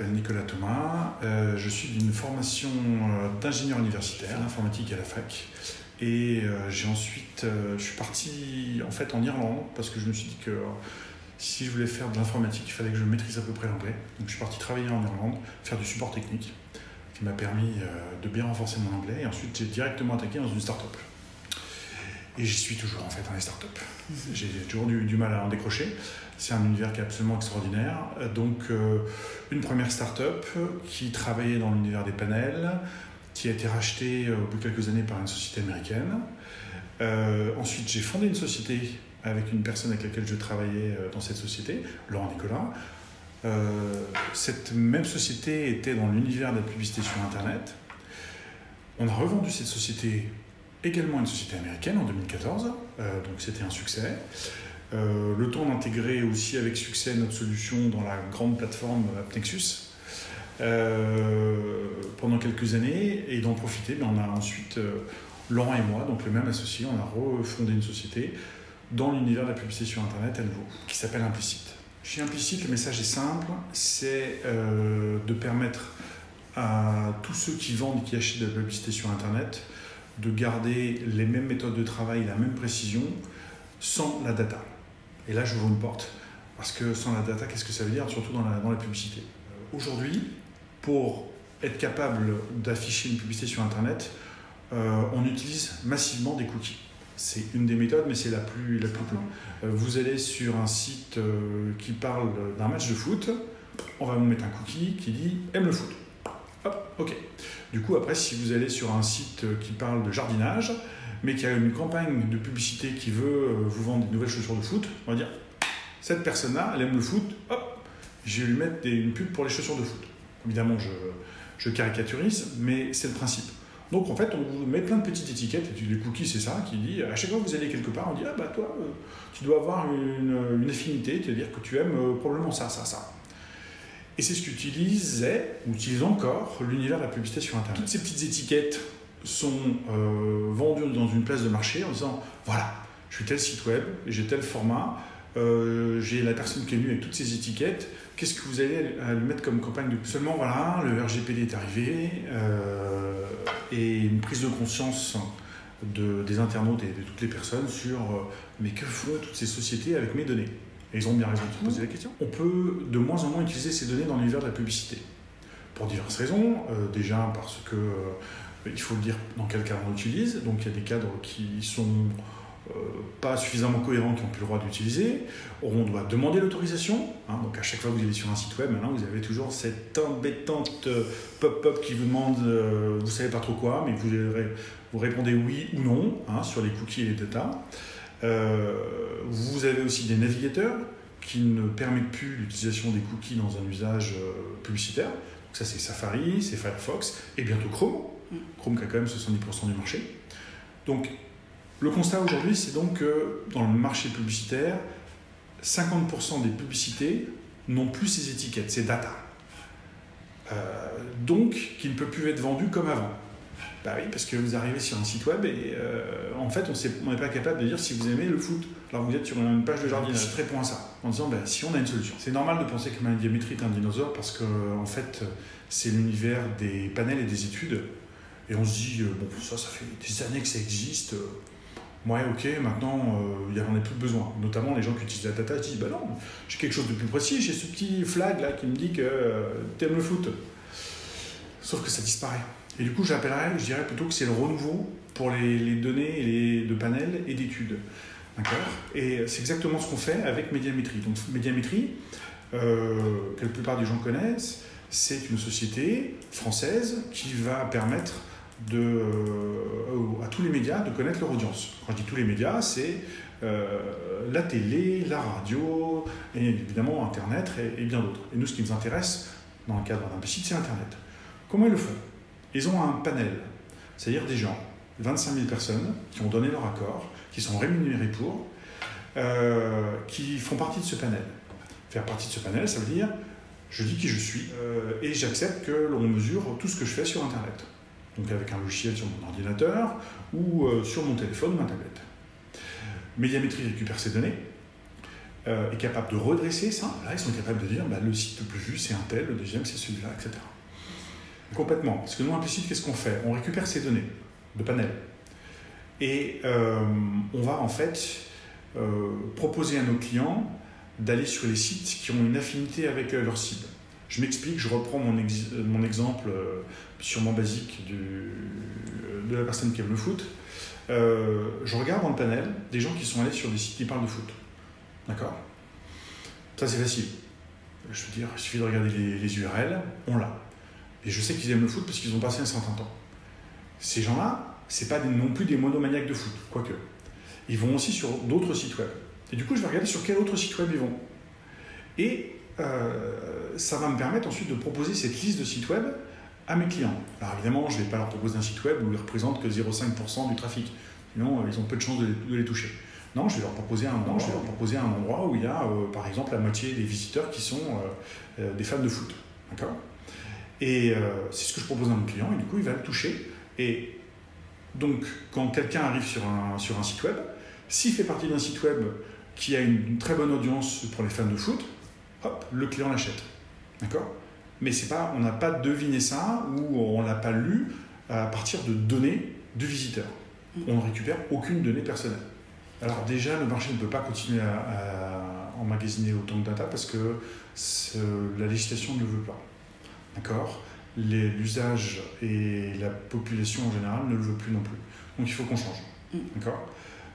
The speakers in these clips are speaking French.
m'appelle Nicolas Thomas, je suis d'une formation d'ingénieur universitaire, l'informatique à la fac. Et je suis parti en fait en Irlande parce que je me suis dit que si je voulais faire de l'informatique, il fallait que je maîtrise à peu près l'anglais. Donc je suis parti travailler en Irlande, faire du support technique, qui m'a permis de bien renforcer mon anglais. Et ensuite, j'ai directement attaqué dans une start-up. Et j'y suis toujours en fait dans les start-up. J'ai toujours du mal à en décrocher. C'est un univers qui est absolument extraordinaire. Donc une première start-up qui travaillait dans l'univers des panels, qui a été rachetée au bout de quelques années par une société américaine. Ensuite, j'ai fondé une société avec une personne avec laquelle je travaillais dans cette société, Laurent Nicolas. Cette même société était dans l'univers de la publicité sur Internet. On a revendu cette société également à une société américaine en 2014, donc c'était un succès. Le temps d'intégrer aussi avec succès notre solution dans la grande plateforme AppNexus pendant quelques années, et d'en profiter, on a ensuite, Laurent et moi, donc le même associé, on a refondé une société dans l'univers de la publicité sur Internet à nouveau, qui s'appelle Implicit. Chez Implicit, le message est simple, c'est de permettre à tous ceux qui vendent et qui achètent de la publicité sur Internet de garder les mêmes méthodes de travail, la même précision, sans la data. Et là, j'ouvre une porte, parce que sans la data, qu'est-ce que ça veut dire, surtout dans la publicité? Aujourd'hui, pour être capable d'afficher une publicité sur Internet, on utilise massivement des cookies. C'est une des méthodes, mais c'est la plus commune. Vous allez sur un site qui parle d'un match de foot, on va vous mettre un cookie qui dit « aime le foot ». Hop, ok. Du coup, après, si vous allez sur un site qui parle de jardinage, mais qui a une campagne de publicité qui veut vous vendre des nouvelles chaussures de foot, on va dire « cette personne-là, elle aime le foot, hop, je vais lui mettre une pub pour les chaussures de foot ». Évidemment, je caricaturise, mais c'est le principe. Donc en fait, on vous met plein de petites étiquettes, et les cookies c'est ça, qui dit, à chaque fois que vous allez quelque part, on dit, ah bah toi, tu dois avoir une affinité, c'est-à-dire que tu aimes probablement ça, ça, ça. Et c'est ce qu'utilise encore l'univers de la publicité sur Internet. Toutes ces petites étiquettes sont vendues dans une place de marché en disant, voilà, je suis tel site web, j'ai tel format, j'ai la personne qui est venue avec toutes ces étiquettes, qu'est-ce que vous allez lui mettre comme campagne de... Seulement voilà, le RGPD est arrivé, et une prise de conscience des internautes et de toutes les personnes sur mais que font toutes ces sociétés avec mes données? Et ils ont bien raison de se poser la question. On peut de moins en moins utiliser ces données dans l'univers de la publicité, pour diverses raisons. Déjà parce que, il faut le dire dans quel cadre on utilise, donc il y a des cadres qui sont pas suffisamment cohérents, qui n'ont plus le droit d'utiliser. On doit demander l'autorisation, donc à chaque fois que vous allez sur un site web, maintenant vous avez toujours cette embêtante pop-up qui vous demande, vous savez pas trop quoi, mais vous répondez oui ou non sur les cookies et les data. Vous avez aussi des navigateurs qui ne permettent plus l'utilisation des cookies dans un usage publicitaire. Donc ça c'est Safari, c'est Firefox et bientôt Chrome. Chrome qui a quand même 70% du marché. Donc le constat aujourd'hui, c'est donc que dans le marché publicitaire, 50% des publicités n'ont plus ces étiquettes, ces data. Donc, qui ne peut plus être vendu comme avant. Bah oui, parce que vous arrivez sur un site web et en fait, on n'est pas capable de dire si vous aimez le foot. Alors vous êtes sur une page de jardinage. Je réponds à ça en disant si on a une solution. C'est normal de penser que Médiamétrie est un dinosaure parce que en fait, c'est l'univers des panels et des études. Et on se dit, bon, ça fait des années que ça existe. Ouais, ok, maintenant, il n'y en a plus besoin. Notamment les gens qui utilisent la data disent, bah non, j'ai quelque chose de plus précis, j'ai ce petit flag là qui me dit que t'aimes le foot. Sauf que ça disparaît. Et du coup, je dirais plutôt que c'est le renouveau pour les données de panels et d'études. D'accord ? Et c'est exactement ce qu'on fait avec Médiamétrie. Donc Médiamétrie, que la plupart des gens connaissent, c'est une société française qui va permettre à tous les médias de connaître leur audience. Quand je dis tous les médias, c'est la télé, la radio, et évidemment Internet et bien d'autres. Et nous, ce qui nous intéresse dans le cadre d'Implicit, c'est Internet. Comment ils le font? Ils ont un panel, c'est-à-dire des gens, 25 000 personnes qui ont donné leur accord, qui sont rémunérés pour, qui font partie de ce panel. Faire partie de ce panel, ça veut dire je dis qui je suis et j'accepte que l'on mesure tout ce que je fais sur Internet. Donc avec un logiciel sur mon ordinateur ou sur mon téléphone ou ma tablette. Médiamétrie récupère ces données, est capable de redresser ça. Là, ils sont capables de dire le site le plus vu, c'est un tel, le deuxième, c'est celui-là, etc. Complètement. Parce que nous, implicite, qu'est-ce qu'on fait? On récupère ces données de panel. Et on va en fait proposer à nos clients d'aller sur les sites qui ont une affinité avec leur cible. Je m'explique, je reprends mon exemple sûrement basique de la personne qui aime le foot. Je regarde dans le panel des gens qui sont allés sur des sites qui parlent de foot. D'accord? Ça, c'est facile. Je veux dire, il suffit de regarder les URL, on l'a. Et je sais qu'ils aiment le foot parce qu'ils ont passé un certain temps. Ces gens-là, ce n'est pas non plus des monomaniaques de foot, quoique. Ils vont aussi sur d'autres sites web. Et du coup, je vais regarder sur quel autre site web ils vont. Et ça va me permettre ensuite de proposer cette liste de sites web à mes clients. Alors évidemment, je ne vais pas leur proposer un site web où ils ne représentent que 0,5% du trafic. Sinon, ils ont peu de chances de les toucher. Non, je vais leur proposer un endroit où il y a, par exemple, la moitié des visiteurs qui sont des fans de foot. D'accord? Et c'est ce que je propose à mon client, et du coup, il va le toucher. Et donc, quand quelqu'un arrive sur un site web, s'il fait partie d'un site web qui a une très bonne audience pour les fans de foot, hop, le client l'achète. D'accord? Mais on n'a pas deviné ça ou on ne l'a pas lu à partir de données de visiteurs. On ne récupère aucune donnée personnelle. Alors déjà, le marché ne peut pas continuer à emmagasiner autant de data parce que la législation ne le veut pas. D'accord? L'usage et la population en général ne le veut plus non plus. Donc il faut qu'on change. D'accord?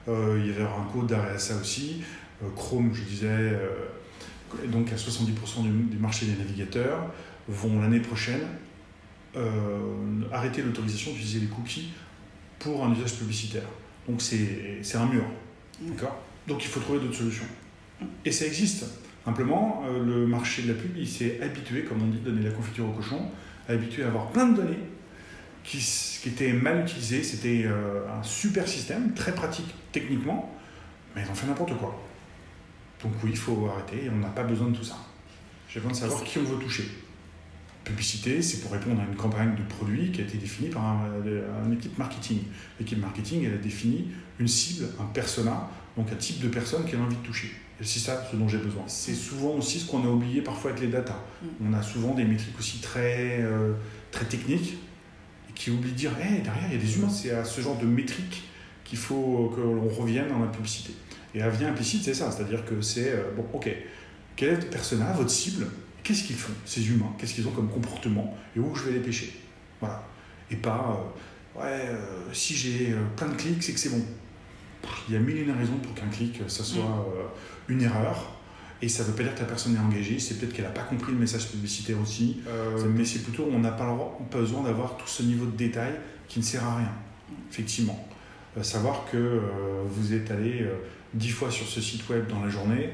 Il y avait un code d'arrêt à ça aussi. Chrome, je disais, donc à 70% du marché des navigateurs, vont l'année prochaine arrêter l'autorisation d'utiliser les cookies pour un usage publicitaire. Donc c'est un mur. D'accord? Donc il faut trouver d'autres solutions. Et ça existe. Simplement, le marché de la pub, il s'est habitué, comme on dit, donner la confiture au cochon, habitué à avoir plein de données qui étaient mal utilisées. C'était un super système, très pratique techniquement, mais ils ont fait n'importe quoi. Donc oui, il faut arrêter et on n'a pas besoin de tout ça. J'ai besoin de savoir qui on veut toucher. Publicité, c'est pour répondre à une campagne de produit qui a été définie par une équipe marketing. L'équipe marketing, elle a défini une cible, un persona, donc un type de personne qu'elle a envie de toucher. Et c'est ça ce dont j'ai besoin. C'est souvent aussi ce qu'on a oublié parfois avec les data. On a souvent des métriques aussi très techniques et qui oublient de dire derrière, il y a des humains. C'est à ce genre de métriques qu'il faut que l'on revienne dans la publicité. Et avis implicite, c'est ça. C'est-à-dire que c'est, ok, quel est votre persona, votre cible? Qu'est-ce qu'ils font, ces humains? Qu'est-ce qu'ils ont comme comportement? Et où je vais les pêcher? Voilà. Et pas, si j'ai plein de clics, c'est que c'est bon. Il y a mille et une raisons pour qu'un clic, ça soit une erreur. Et ça ne veut pas dire que la personne est engagée. C'est peut-être qu'elle n'a pas compris le message publicitaire aussi. Mais c'est plutôt, on n'a pas besoin d'avoir tout ce niveau de détail qui ne sert à rien. Effectivement. Savoir que vous êtes allé 10 fois sur ce site web dans la journée,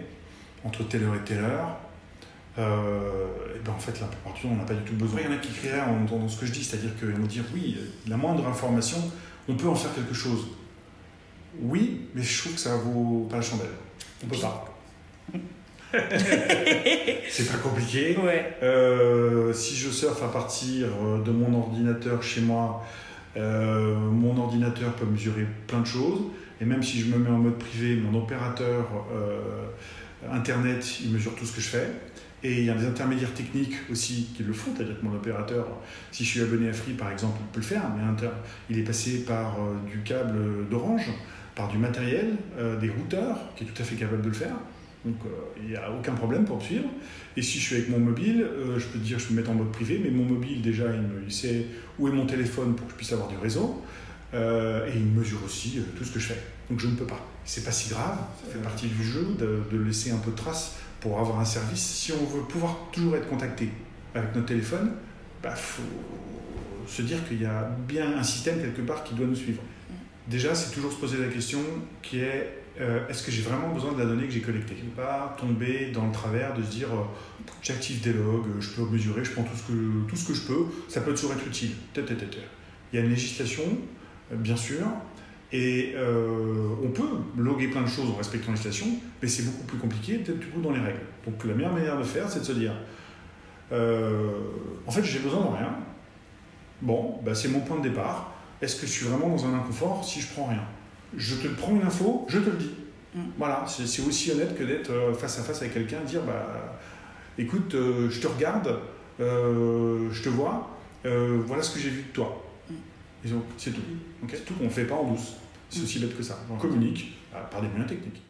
entre telle heure et telle heure. En fait, la plupart du temps, on n'a pas du tout besoin. Il y en a qui crieraient en entendant ce que je dis, c'est-à-dire qu'ils vont dire oui, la moindre information, on peut en faire quelque chose. Oui, mais je trouve que ça vaut pas la chandelle. On peut pas. C'est pas compliqué. Ouais. Si je surfe à partir de mon ordinateur chez moi, mon ordinateur peut mesurer plein de choses. Et même si je me mets en mode privé, mon opérateur Internet, il mesure tout ce que je fais. Et il y a des intermédiaires techniques aussi qui le font, c'est-à-dire que mon opérateur, si je suis abonné à Free par exemple, il peut le faire, mais il est passé par du câble d'Orange, par du matériel, des routeurs, qui est tout à fait capable de le faire. Donc il n'y a aucun problème pour me suivre. Et si je suis avec mon mobile, je peux te dire que je peux me mettre en mode privé, mais mon mobile déjà, il sait où est mon téléphone pour que je puisse avoir du réseau. Et il mesure aussi tout ce que je fais. Donc je ne peux pas. C'est pas si grave, ça fait partie du jeu de laisser un peu de trace pour avoir un service. Si on veut pouvoir toujours être contacté avec notre téléphone, faut se dire qu'il y a bien un système quelque part qui doit nous suivre. Déjà, c'est toujours se poser la question qui est est-ce que j'ai vraiment besoin de la donnée que j'ai collectée? Ne pas tomber dans le travers de se dire j'active des logs, je peux mesurer, je prends tout ce que je peux, ça peut toujours être utile. Il y a une législation, bien sûr, et on peut loguer plein de choses en respectant la législation, mais c'est beaucoup plus compliqué d'être du coup dans les règles. Donc la meilleure manière de faire, c'est de se dire en fait, j'ai besoin de rien. Bon, c'est mon point de départ. Est-ce que je suis vraiment dans un inconfort si je prends rien? Je te prends une info, je te le dis. Voilà, c'est aussi honnête que d'être face à face avec quelqu'un et dire écoute, je te regarde, je te vois, voilà ce que j'ai vu de toi. Et donc, c'est tout. Okay, c'est tout qu'on ne fait pas en douce. C'est aussi bête que ça. On communique par des moyens techniques.